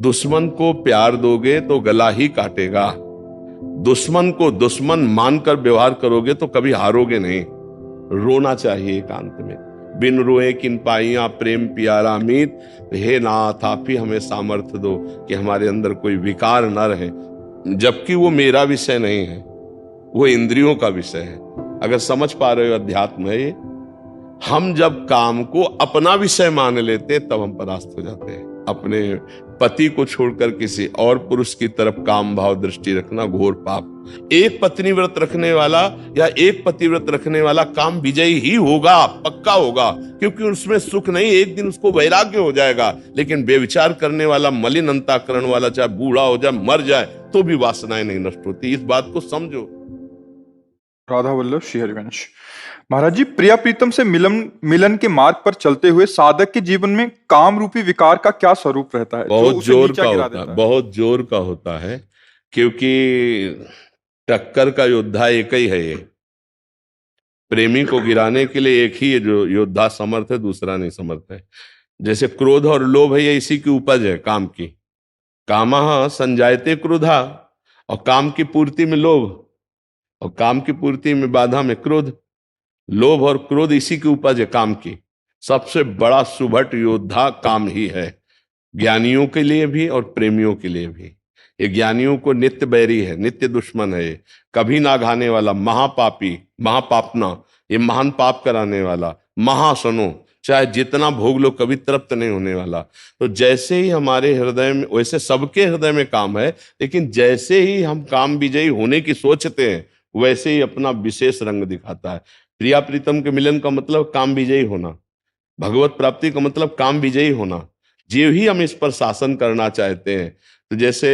दुश्मन को प्यार दोगे तो गला ही काटेगा। दुश्मन को दुश्मन मानकर व्यवहार करोगे तो कभी हारोगे नहीं। रोना चाहिए एकांत में। बिन रोए किन पाइयां प्रेम प्यारा मीत। हे नाथ, आप ही हमें सामर्थ्य दो कि हमारे अंदर कोई विकार न रहे, जबकि वो मेरा विषय नहीं है, वो इंद्रियों का विषय है। अगर समझ पा रहे हो अध्यात्म है ये। हम जब काम को अपना विषय मान लेते तब हम परास्त हो जाते हैं। अपने पति को छोड़कर किसी और पुरुष की तरफ काम भाव दृष्टि रखना घोर पाप। एक पत्नी व्रत रखने वाला या एक पति व्रत रखने वाला काम विजयी ही होगा, पक्का होगा, क्योंकि उसमें सुख नहीं, एक दिन उसको वैराग्य हो जाएगा। लेकिन बेविचार करने वाला, मलिन अंतःकरण वाला, चाहे बूढ़ा हो जाए, मर जाए, तो भी वासनाएं नहीं नष्ट होती। इस बात को समझो। राधा वल्लभ श्री हरिवंश। महाराज जी, प्रिया प्रीतम से मिलन के मार्ग पर चलते हुए साधक के जीवन में काम रूपी विकार का क्या स्वरूप रहता है? बहुत उसे जोर नीचा का गिरा होता देता है, बहुत जोर का होता है, क्योंकि टक्कर का योद्धा एक ही है। ये प्रेमी को गिराने के लिए एक ही है जो योद्धा समर्थ है, दूसरा नहीं समर्थ है। जैसे क्रोध और लोभ है, ये इसी की उपज है, काम की। कामः संजायते क्रोधा, और काम की पूर्ति में लोभ, और काम की पूर्ति में बाधा में क्रोध। लोभ और क्रोध इसी की उपज है, काम की। सबसे बड़ा सुभट योद्धा काम ही है, ज्ञानियों के लिए भी और प्रेमियों के लिए भी। ये ज्ञानियों को नित्य बैरी है, नित्य दुश्मन है। ये कभी ना घाने वाला महापापी, महापापना, ये महान पाप कराने वाला महासनो, चाहे जितना भोग लो कभी तृप्त नहीं होने वाला। तो जैसे ही हमारे हृदय में, वैसे सबके हृदय में काम है, लेकिन जैसे ही हम काम विजयी होने की सोचते हैं, वैसे ही अपना विशेष रंग दिखाता है। प्रिया प्रीतम के मिलन का मतलब काम विजयी होना, भगवत प्राप्ति का मतलब काम विजयी होना। जो ही हम इस पर शासन करना चाहते हैं, तो जैसे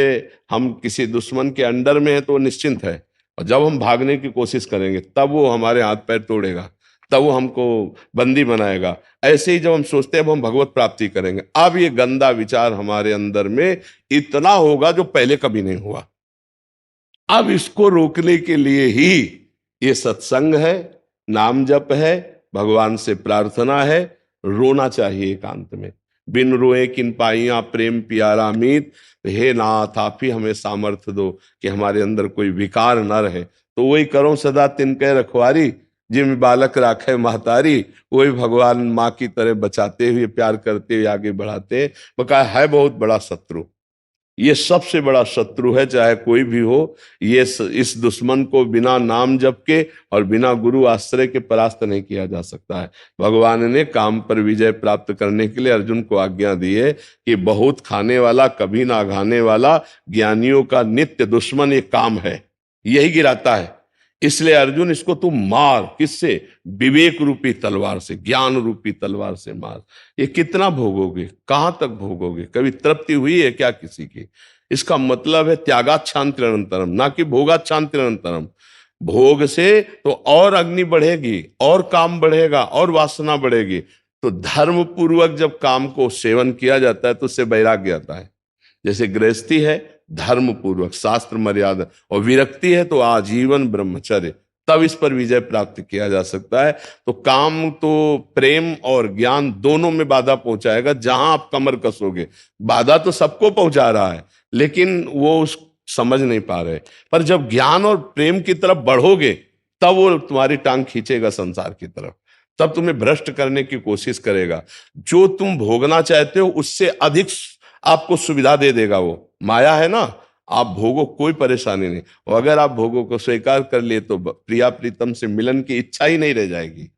हम किसी दुश्मन के अंडर में है तो वो निश्चिंत है, और जब हम भागने की कोशिश करेंगे तब वो हमारे हाथ पैर तोड़ेगा, तब वो हमको बंदी बनाएगा। ऐसे ही जब हम सोचते हैं अब हम भगवत प्राप्ति करेंगे, अब ये गंदा विचार हमारे अंदर में इतना होगा जो पहले कभी नहीं हुआ। अब इसको रोकने के लिए ही ये सत्संग है, नाम जप है, भगवान से प्रार्थना है। रोना चाहिए एकांत में। बिन रोए किन पाइयां प्रेम प्यारा मीत। हे नाथ, आप ही हमें सामर्थ्य दो कि हमारे अंदर कोई विकार न रहे। तो वही करो सदा तिनके रखवारी, जिम बालक राखे महतारी। वही भगवान माँ की तरह बचाते हुए, प्यार करते हुए आगे बढ़ाते हैं। बकाया है बहुत बड़ा शत्रु, ये सबसे बड़ा शत्रु है, चाहे कोई भी हो। इस दुश्मन को बिना नाम जप के और बिना गुरु आश्रय के परास्त नहीं किया जा सकता है। भगवान ने काम पर विजय प्राप्त करने के लिए अर्जुन को आज्ञा दी है कि बहुत खाने वाला, कभी ना घाने वाला, ज्ञानियों का नित्य दुश्मन ये काम है, यही गिराता है। इसलिए अर्जुन, इसको तुम मार। किससे? विवेक रूपी तलवार से, ज्ञान रूपी तलवार से मार। ये कितना भोगोगे, कहां तक भोगोगे? कभी तृप्ति हुई है क्या किसी की? इसका मतलब है त्यागाच्छांतिरनंतरम, ना कि भोगाच्छांतिरनंतरम। भोग से तो और अग्नि बढ़ेगी, और काम बढ़ेगा, और वासना बढ़ेगी। तो धर्म पूर्वक जब काम को सेवन किया जाता है तो उससे वैराग्य आता है। जैसे गृहस्थी है धर्म पूर्वक, शास्त्र मर्यादा, और विरक्ति है तो आजीवन ब्रह्मचर्य, तब इस पर विजय प्राप्त किया जा सकता है। तो काम तो प्रेम और ज्ञान दोनों में बाधा पहुंचाएगा। जहां आप कमर कसोगे, बाधा तो सबको पहुंचा रहा है, लेकिन वो उस समझ नहीं पा रहे। पर जब ज्ञान और प्रेम की तरफ बढ़ोगे, तब वो तुम्हारी टांग खींचेगा संसार की तरफ, तब तुम्हें भ्रष्ट करने की कोशिश करेगा। जो तुम भोगना चाहते हो उससे अधिक आपको सुविधा दे देगा। वो माया है ना, आप भोगो, कोई परेशानी नहीं। और अगर आप भोगों को स्वीकार कर लिए तो प्रिया प्रीतम से मिलन की इच्छा ही नहीं रह जाएगी,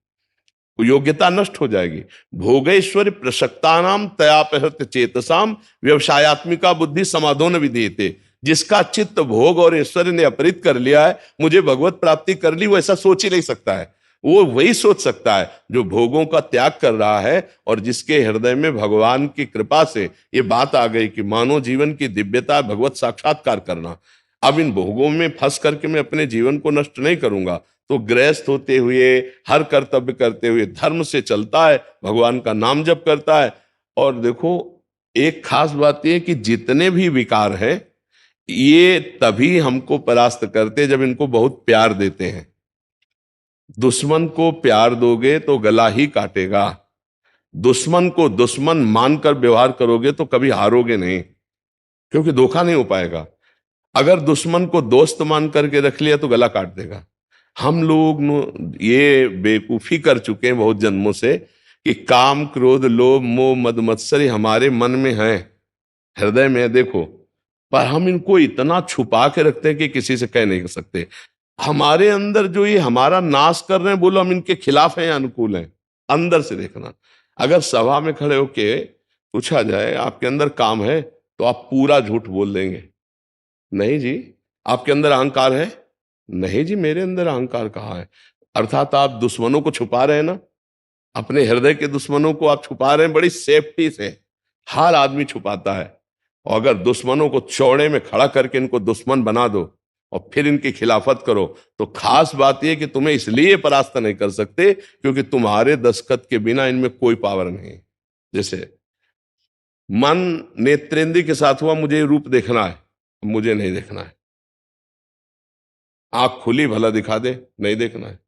योग्यता नष्ट हो जाएगी। भोगेश्वरी प्रसक्तानाम तयापहृत चेतसाम व्यवसायत्मिका बुद्धि समाधोन विधेयते। जिसका चित्त भोग और ऐश्वर्य ने अपहृत कर लिया है, मुझे भगवत प्राप्ति कर ली, वो ऐसा सोच ही नहीं सकता है। वो वही सोच सकता है जो भोगों का त्याग कर रहा है, और जिसके हृदय में भगवान की कृपा से ये बात आ गई कि मानव जीवन की दिव्यता भगवत साक्षात्कार करना। अब इन भोगों में फंस करके मैं अपने जीवन को नष्ट नहीं करूंगा। तो गृहस्थ होते हुए, हर कर्तव्य करते हुए धर्म से चलता है, भगवान का नाम जप करता है। और देखो, एक खास बात यह कि जितने भी विकार हैं, ये तभी हमको परास्त करते जब इनको बहुत प्यार देते हैं। दुश्मन को प्यार दोगे तो गला ही काटेगा। दुश्मन को दुश्मन मानकर व्यवहार करोगे तो कभी हारोगे नहीं। क्योंकि धोखा नहीं हो पाएगा। अगर दुश्मन को दोस्त मान करके रख लिया तो गला काट देगा। हम लोग ये बेवकूफी कर चुके हैं बहुत जन्मों से कि काम क्रोध लोभ मोह मद मत्सरी हमारे मन में है, हृदय में है, देखो, पर हम इनको इतना छुपा के रखते हैं कि किसी से कह नहीं सकते। हमारे अंदर जो ये हमारा नाश कर रहे हैं, बोलो हम इनके खिलाफ हैं या अनुकूल हैं, अंदर से देखना। अगर सभा में खड़े होके पूछा जाए आपके अंदर काम है, तो आप पूरा झूठ बोल देंगे, नहीं जी। आपके अंदर अहंकार है, नहीं जी मेरे अंदर अहंकार कहाँ है। अर्थात आप दुश्मनों को छुपा रहे हैं ना, अपने हृदय के दुश्मनों को आप छुपा रहे हैं बड़ी सेफ्टी से। हर आदमी छुपाता है, और अगर दुश्मनों को चौड़े में खड़ा करके इनको दुश्मन बना दो और फिर इनकी खिलाफत करो, तो खास बात यह कि तुम्हें इसलिए परास्त नहीं कर सकते क्योंकि तुम्हारे दस्तखत के बिना इनमें कोई पावर नहीं। जैसे मन नेत्रेंद्रिय के साथ हुआ, मुझे रूप देखना है, मुझे नहीं देखना है। आंख खुली भला दिखा दे, नहीं देखना है।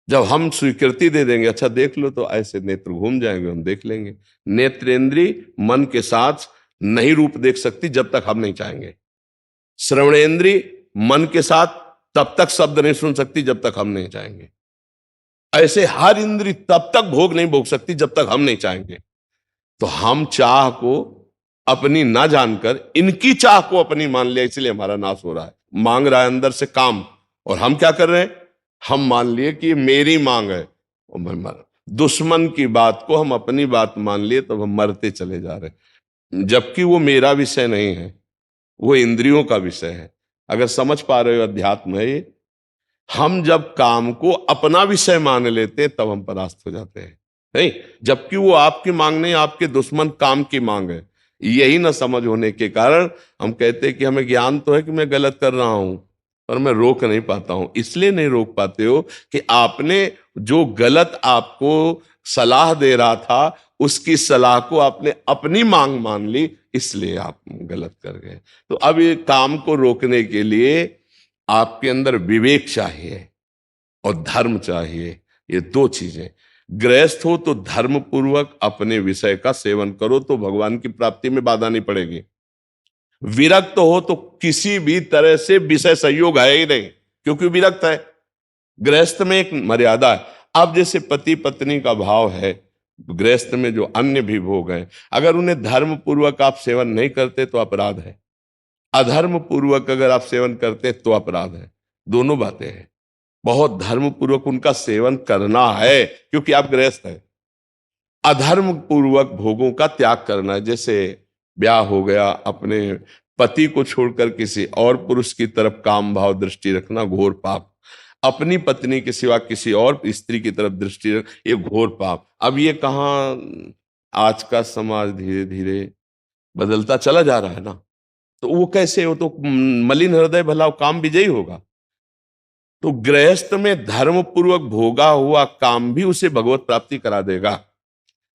जब हम स्वीकृति दे देंगे, अच्छा देख लो, तो ऐसे नेत्र घूम जाएंगे, हम देख लेंगे। नेत्रेंद्रिय मन के साथ नहीं रूप देख सकती जब तक हम नहीं चाहेंगे। श्रवणेंद्रिय मन के साथ तब तक शब्द नहीं सुन सकती जब तक हम नहीं चाहेंगे। ऐसे हर इंद्रिय तब तक भोग नहीं भोग सकती जब तक हम नहीं चाहेंगे। तो हम चाह को अपनी ना जानकर इनकी चाह को अपनी मान लिया, इसलिए हमारा नाश हो रहा है। मांग रहा है अंदर से काम, और हम क्या कर रहे हैं, हम मान लिए कि मेरी मांग है, और मैं मर। दुश्मन की बात को हम अपनी बात मान लिए, तब हम मरते चले जा रहे हैं, जबकि वो मेरा विषय नहीं है, वो इंद्रियों का विषय है। अगर समझ पा रहे हो अध्यात्म है ये। हम जब काम को अपना विषय मान लेते तब हम परास्त हो जाते हैं, नहीं, जबकि वो आपकी मांग नहीं, आपके दुश्मन काम की मांग है। यही ना समझ होने के कारण हम कहते हैं कि हमें ज्ञान तो है कि मैं गलत कर रहा हूं, पर मैं रोक नहीं पाता हूं। इसलिए नहीं रोक पाते हो कि आपने जो गलत आपको सलाह दे रहा था, उसकी सलाह को आपने अपनी मांग मान ली, इसलिए आप गलत कर गए। तो अब ये काम को रोकने के लिए आपके अंदर विवेक चाहिए और धर्म चाहिए, ये दो चीजें। गृहस्थ हो तो धर्म पूर्वक अपने विषय का सेवन करो, तो भगवान की प्राप्ति में बाधा नहीं पड़ेगी। विरक्त हो तो किसी भी तरह से विषय संयोग है ही नहीं, क्योंकि विरक्त है। गृहस्थ में एक मर्यादा है। अब जैसे पति पत्नी का भाव है, गृहस्थ में जो अन्य भी भोग है, अगर उन्हें धर्म पूर्वक आप सेवन नहीं करते तो अपराध है, अधर्म पूर्वक अगर आप सेवन करते तो अपराध है। दोनों बातें हैं। बहुत धर्म पूर्वक उनका सेवन करना है क्योंकि आप गृहस्थ हैं, अधर्म पूर्वक भोगों का त्याग करना है। जैसे ब्याह हो गया, अपने पति को छोड़कर किसी और पुरुष की तरफ काम भाव दृष्टि रखना घोर पाप, अपनी पत्नी के सिवा किसी और स्त्री की तरफ दृष्टि रख, ये घोर पाप। अब ये कहाँ, आज का समाज धीरे धीरे बदलता चला जा रहा है ना, तो वो कैसे हो, तो मलिन हृदय भला काम विजयी होगा। तो गृहस्थ में धर्म पूर्वक भोगा हुआ काम भी उसे भगवत प्राप्ति करा देगा।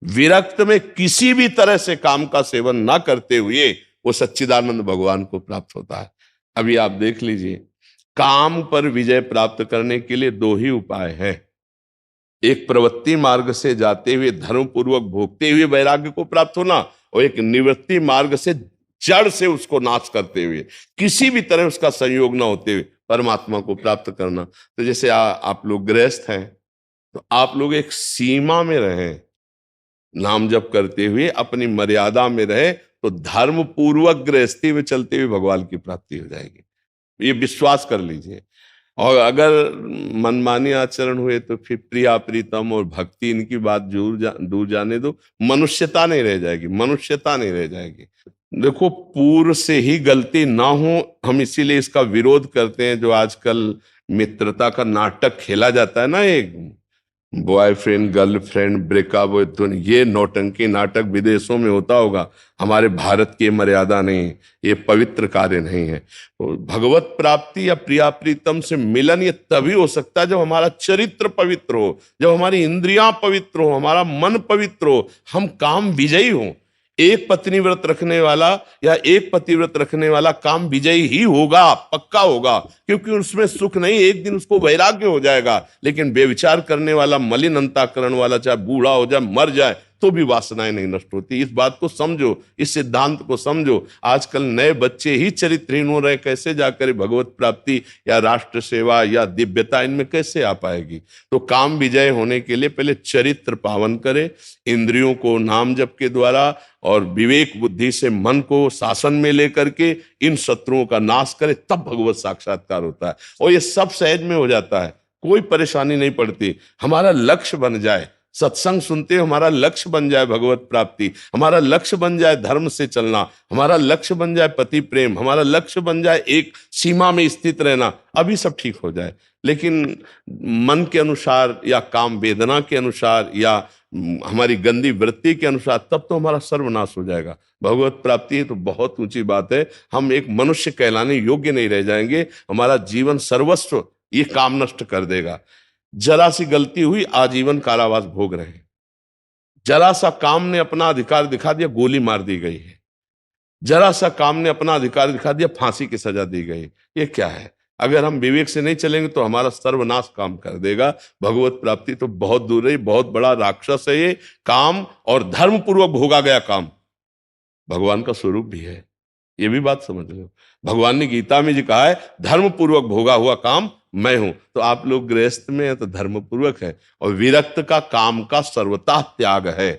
विरक्त में किसी भी तरह से काम का सेवन ना करते हुए वो सच्चिदानंद भगवान को प्राप्त होता है। अभी आप देख लीजिए, काम पर विजय प्राप्त करने के लिए दो ही उपाय हैं। एक प्रवृत्ति मार्ग से जाते हुए धर्म पूर्वक भोगते हुए वैराग्य को प्राप्त होना, और एक निवृत्ति मार्ग से जड़ से उसको नाश करते हुए, किसी भी तरह उसका संयोग ना होते हुए परमात्मा को प्राप्त करना। तो जैसे आप लोग गृहस्थ हैं, तो आप लोग एक सीमा में रहें, नाम जप करते हुए अपनी मर्यादा में रहे, तो धर्म पूर्वक गृहस्थी में चलते हुए भगवान की प्राप्ति हो जाएगी, ये विश्वास कर लीजिए। और अगर मनमानी आचरण हुए तो फिर प्रिया प्रीतम और भक्ति इनकी बात दूर जाने दो, मनुष्यता नहीं रह जाएगी, मनुष्यता नहीं रह जाएगी। देखो, पूर्व से ही गलती ना हो, हम इसीलिए इसका विरोध करते हैं। जो आजकल मित्रता का नाटक खेला जाता है ना, एक बॉयफ्रेंड गर्लफ्रेंड ब्रेकअप, ये नौटंकी नाटक विदेशों में होता होगा, हमारे भारत की मर्यादा नहीं, ये पवित्र कार्य नहीं है। तो भगवत प्राप्ति या प्रिया प्रीतम से मिलन ये तभी हो सकता है जब हमारा चरित्र पवित्र हो, जब हमारी इंद्रियां पवित्र हो, हमारा मन पवित्र हो, हम काम विजयी हो। एक पत्नी व्रत रखने वाला या एक पति व्रत रखने वाला काम विजयी ही होगा, पक्का होगा, क्योंकि उसमें सुख नहीं, एक दिन उसको वैराग्य हो जाएगा। लेकिन बेविचार करने वाला, मलिन अंतःकरण वाला, चाहे बूढ़ा हो जाए, मर जाए, तो भी वासनाएं नहीं नष्ट होती। इस बात को समझो, इस सिद्धांत को समझो। आजकल नए बच्चे ही चरित्रहीन हो रहे, कैसे जाकर भगवत प्राप्ति या राष्ट्र सेवा या दिव्यता इनमें कैसे आ पाएगी? तो काम विजय होने के लिए पहले चरित्र पावन करे, इंद्रियों को नाम जप के द्वारा और विवेक बुद्धि से मन को शासन में लेकर के इन शत्रुओं का नाश करे, तब भगवत साक्षात्कार होता है। और ये सब सहज में हो जाता है, कोई परेशानी नहीं पड़ती। हमारा लक्ष्य बन जाए, सत्संग सुनते हमारा लक्ष्य बन जाए भगवत प्राप्ति, हमारा लक्ष्य बन जाए धर्म से चलना, हमारा लक्ष्य बन जाए पति प्रेम, हमारा लक्ष्य बन जाए एक सीमा में स्थित रहना, अभी सब ठीक हो जाए। लेकिन मन के अनुसार या काम वेदना के अनुसार या हमारी गंदी वृत्ति के अनुसार, तब तो हमारा सर्वनाश हो जाएगा। भगवत प्राप्ति है तो बहुत ऊंची बात है, हम एक मनुष्य कहलाने योग्य नहीं रह जाएंगे, हमारा जीवन सर्वस्व ये काम नष्ट कर देगा। जरा सी गलती हुई, आजीवन कारावास भोग रहे हैं। जरा सा काम ने अपना अधिकार दिखा दिया, गोली मार दी गई है। जरा सा काम ने अपना अधिकार दिखा दिया, फांसी की सजा दी गई। ये क्या है? अगर हम विवेक से नहीं चलेंगे तो हमारा सर्वनाश काम कर देगा। भगवत प्राप्ति तो बहुत दूर है, बहुत बड़ा राक्षस है ये काम, और धर्म पूर्वक भोगा गया काम भगवान का स्वरूप भी है, ये भी बात समझ लो। भगवान ने गीता में जी कहा है, धर्म पूर्वक भोगा हुआ काम मैं हूं। तो आप लोग गृहस्थ में है तो धर्म पूर्वक है, और विरक्त का काम का सर्वतः त्याग है।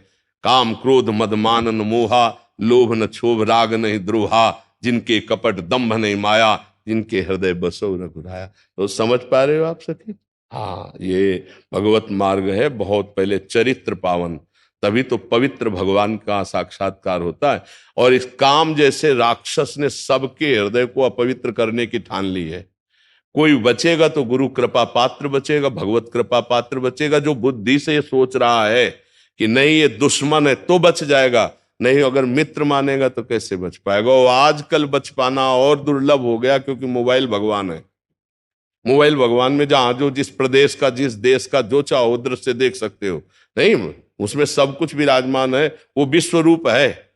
काम क्रोध मद मान न मोहा, लोभ न क्षोभ राग नहीं द्रोहा, जिनके कपट दंभ नहीं माया, जिनके हृदय बसो रघुराया। तो समझ पा रहे हो आप सखी? हाँ, ये भगवत मार्ग है, बहुत पहले चरित्र पावन, तभी तो पवित्र भगवान का साक्षात्कार होता है। और इस काम जैसे राक्षस ने सबके हृदय को अपवित्र करने की ठान ली है। कोई बचेगा तो गुरु कृपा पात्र बचेगा, भगवत कृपा पात्र बचेगा। जो बुद्धि से ये सोच रहा है कि नहीं ये दुश्मन है तो बच जाएगा, नहीं अगर मित्र मानेगा तो कैसे बच पाएगा। और आजकल बच पाना और दुर्लभ हो गया, क्योंकि मोबाइल भगवान है। मोबाइल भगवान में जहां जो जिस प्रदेश का जिस देश का जो चाहो दृश्य देख सकते हो, नहीं उसमें सब कुछ विराजमान है, वो विश्व रूप है।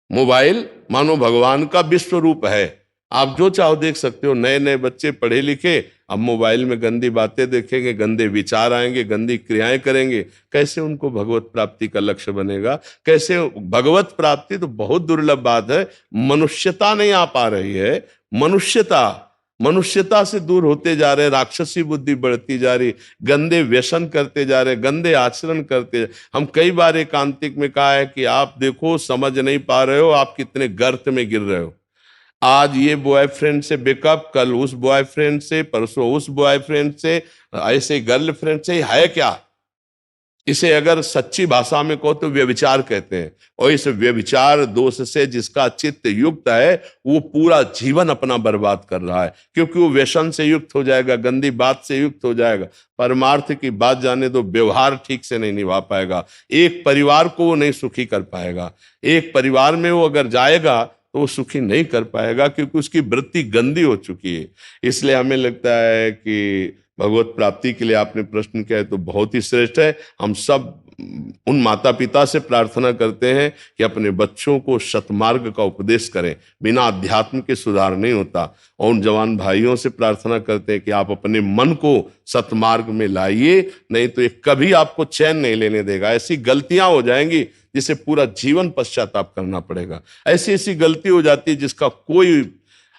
मोबाइल मानो भगवान का विश्व रूप है, आप जो चाहो देख सकते हो। नए नए बच्चे पढ़े लिखे अब मोबाइल में गंदी बातें देखेंगे, गंदे विचार आएंगे, गंदी क्रियाएं करेंगे, कैसे उनको भगवत प्राप्ति का लक्ष्य बनेगा? कैसे भगवत प्राप्ति तो बहुत दुर्लभ बात है, मनुष्यता नहीं आ पा रही है। मनुष्यता से दूर होते जा रहे, राक्षसी बुद्धि बढ़ती जा रही, गंदे व्यसन करते जा रहे, गंदे आचरण करते। हम कई बार एकांतिक में कहा है कि आप देखो, समझ नहीं पा रहे हो आप कितने गर्त में गिर रहे हो। आज ये बॉयफ्रेंड से बेकअप, कल उस बॉयफ्रेंड से, परसों उस बॉयफ्रेंड से, ऐसे गर्लफ्रेंड से, है क्या? इसे अगर सच्ची भाषा में कहो तो व्यभिचार कहते हैं। और इस व्यभिचार दोष से जिसका चित्त युक्त है, वो पूरा जीवन अपना बर्बाद कर रहा है, क्योंकि वो व्यसन से युक्त हो जाएगा, गंदी बात से युक्त हो जाएगा। परमार्थ की बात जाने दो, व्यवहार ठीक से नहीं निभा पाएगा, एक परिवार को वो नहीं सुखी कर पाएगा। एक परिवार में वो अगर जाएगा तो वो सुखी नहीं कर पाएगा, क्योंकि उसकी वृत्ति गंदी हो चुकी है। इसलिए हमें लगता है कि भगवत प्राप्ति के लिए आपने प्रश्न किया है तो बहुत ही श्रेष्ठ है। हम सब उन माता पिता से प्रार्थना करते हैं कि अपने बच्चों को सतमार्ग का उपदेश करें, बिना अध्यात्म के सुधार नहीं होता। और उन जवान भाइयों से प्रार्थना करते हैं कि आप अपने मन को सतमार्ग में लाइए, नहीं तो ये कभी आपको चैन नहीं लेने देगा। ऐसी गलतियां हो जाएंगी जिसे पूरा जीवन पश्चाताप करना पड़ेगा। ऐसी ऐसी गलती हो जाती है जिसका कोई,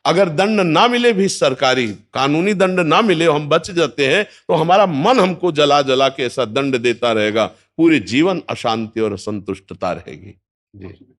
अगर दंड ना मिले भी, सरकारी कानूनी दंड ना मिले, हम बच जाते हैं, तो हमारा मन हमको जला जला के ऐसा दंड देता रहेगा, पूरे जीवन अशांति और असंतुष्टता रहेगी। जी।